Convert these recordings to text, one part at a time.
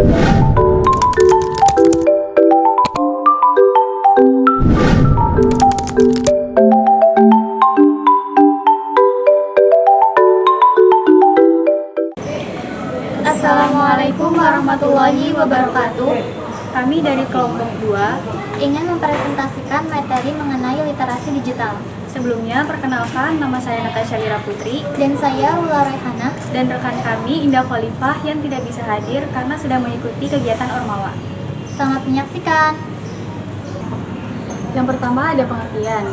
Assalamualaikum warahmatullahi wabarakatuh. Kami dari kelompok 2 Ingin mempresentasikan materi mengenai literasi digital. sebelumnya perkenalkan, nama saya Natasha Lira Putri Dan saya Wula Rehana. dan rekan kami Indah Khalifah yang tidak bisa hadir karena sedang mengikuti kegiatan Ormawa. Selamat menyaksikan. Yang pertama ada pengertian.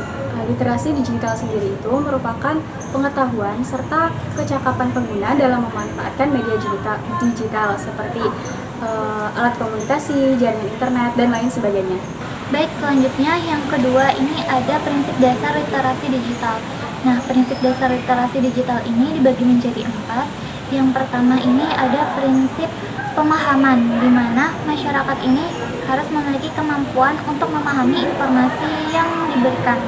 Literasi digital sendiri itu merupakan pengetahuan serta kecakapan pengguna dalam memanfaatkan media digital seperti alat komunikasi, jaringan internet, dan lain sebagainya. Baik, selanjutnya yang kedua ini ada prinsip dasar literasi digital. Nah, prinsip dasar literasi digital ini dibagi menjadi 4. Yang pertama ini ada prinsip pemahaman, di mana masyarakat ini harus memiliki kemampuan untuk memahami informasi yang diberikan.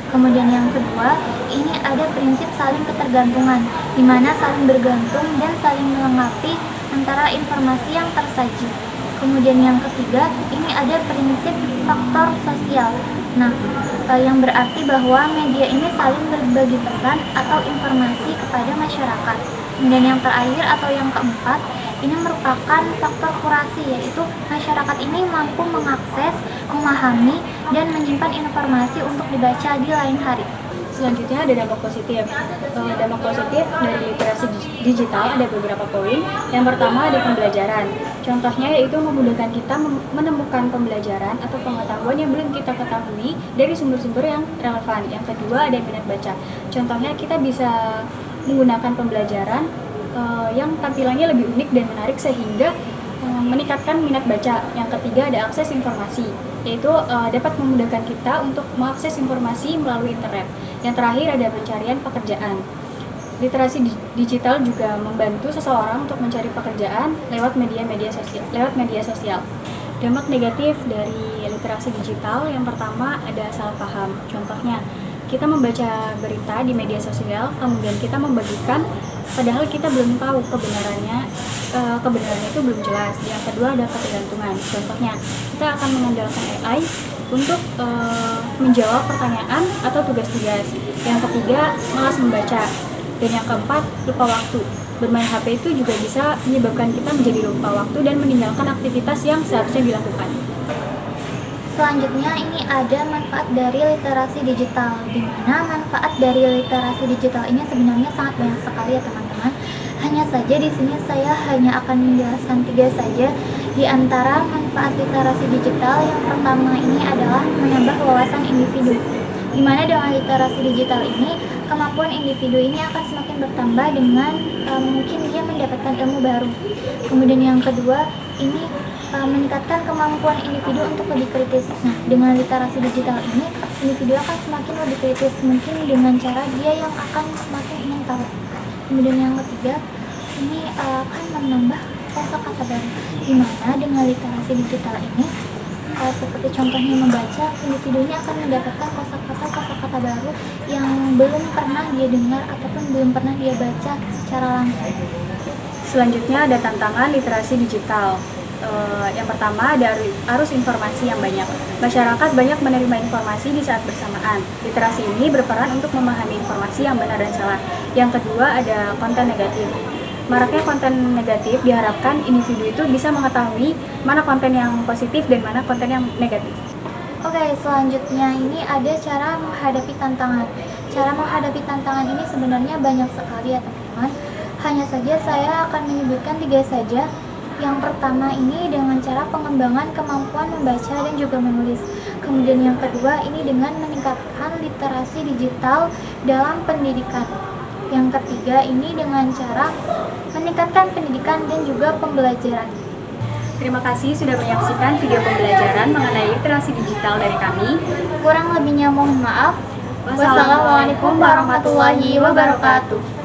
Kemudian yang kedua, ini ada prinsip saling ketergantungan, di mana saling bergantung dan saling melengkapi antara informasi yang tersaji. Kemudian yang ketiga, ini ada prinsip faktor sosial. Nah, yang berarti bahwa media ini saling berbagi pesan atau informasi kepada masyarakat. Kemudian yang terakhir atau yang keempat, ini merupakan faktor kurasi, yaitu masyarakat ini mampu mengakses, memahami, dan menyimpan informasi untuk dibaca di lain hari. Selanjutnya ada dampak positif. Dampak positif dari literasi digital ada beberapa poin. Yang pertama ada pembelajaran. Contohnya yaitu memudahkan kita menemukan pembelajaran atau pengetahuan yang belum kita ketahui dari sumber-sumber yang relevan. Yang kedua ada minat baca. Contohnya kita bisa menggunakan pembelajaran yang tampilannya lebih unik dan menarik sehingga meningkatkan minat baca. Yang ketiga ada akses informasi, yaitu dapat memudahkan kita untuk mengakses informasi melalui internet. Yang terakhir ada pencarian pekerjaan. Literasi digital juga membantu seseorang untuk mencari pekerjaan lewat media sosial. Dampak negatif dari literasi digital yang pertama ada salah paham. Contohnya, kita membaca berita di media sosial, kemudian kita membagikan padahal kita belum tahu kebenarannya itu belum jelas. Yang kedua ada ketergantungan. Contohnya, kita akan mengandalkan AI untuk menjawab pertanyaan atau tugas-tugas. Yang ketiga, malas membaca. Dan yang keempat, lupa waktu. Bermain HP itu juga bisa menyebabkan kita menjadi lupa waktu dan meninggalkan aktivitas yang seharusnya dilakukan. Selanjutnya ini ada manfaat dari literasi digital, di mana manfaat dari literasi digital ini sebenarnya sangat banyak sekali ya teman-teman. Hanya saja di sini saya hanya akan menjelaskan 3 saja di antara manfaat literasi digital. Yang pertama ini adalah menambah wawasan individu, di mana dengan literasi digital ini kemampuan individu ini akan semakin bertambah dengan mungkin dia mendapatkan ilmu baru. Kemudian yang kedua ini meningkatkan kemampuan individu untuk lebih kritis. Nah, dengan literasi digital ini, individu akan semakin lebih kritis, mungkin dengan cara dia yang akan semakin ingin tahu. Kemudian yang ketiga, ini akan menambah kosakata baru, di mana dengan literasi digital ini, seperti contohnya membaca, individu ini akan mendapatkan kosakata baru yang belum pernah dia dengar ataupun belum pernah dia baca secara langsung. Selanjutnya ada tantangan literasi digital. Yang pertama ada arus informasi yang banyak. Masyarakat banyak menerima informasi di saat bersamaan. Literasi ini berperan untuk memahami informasi yang benar dan salah. Yang kedua ada konten negatif. Maraknya konten negatif diharapkan individu itu bisa mengetahui mana konten yang positif dan mana konten yang negatif. Oke, selanjutnya ini ada cara menghadapi tantangan. Cara menghadapi tantangan ini sebenarnya banyak sekali ya teman-teman. Hanya saja saya akan menyebutkan 3 saja. Yang pertama ini dengan cara pengembangan kemampuan membaca dan juga menulis. Kemudian yang kedua ini dengan meningkatkan literasi digital dalam pendidikan. Yang ketiga ini dengan cara meningkatkan pendidikan dan juga pembelajaran. Terima kasih sudah menyaksikan video pembelajaran mengenai literasi digital dari kami. Kurang lebihnya mohon maaf. Wassalamualaikum warahmatullahi wabarakatuh.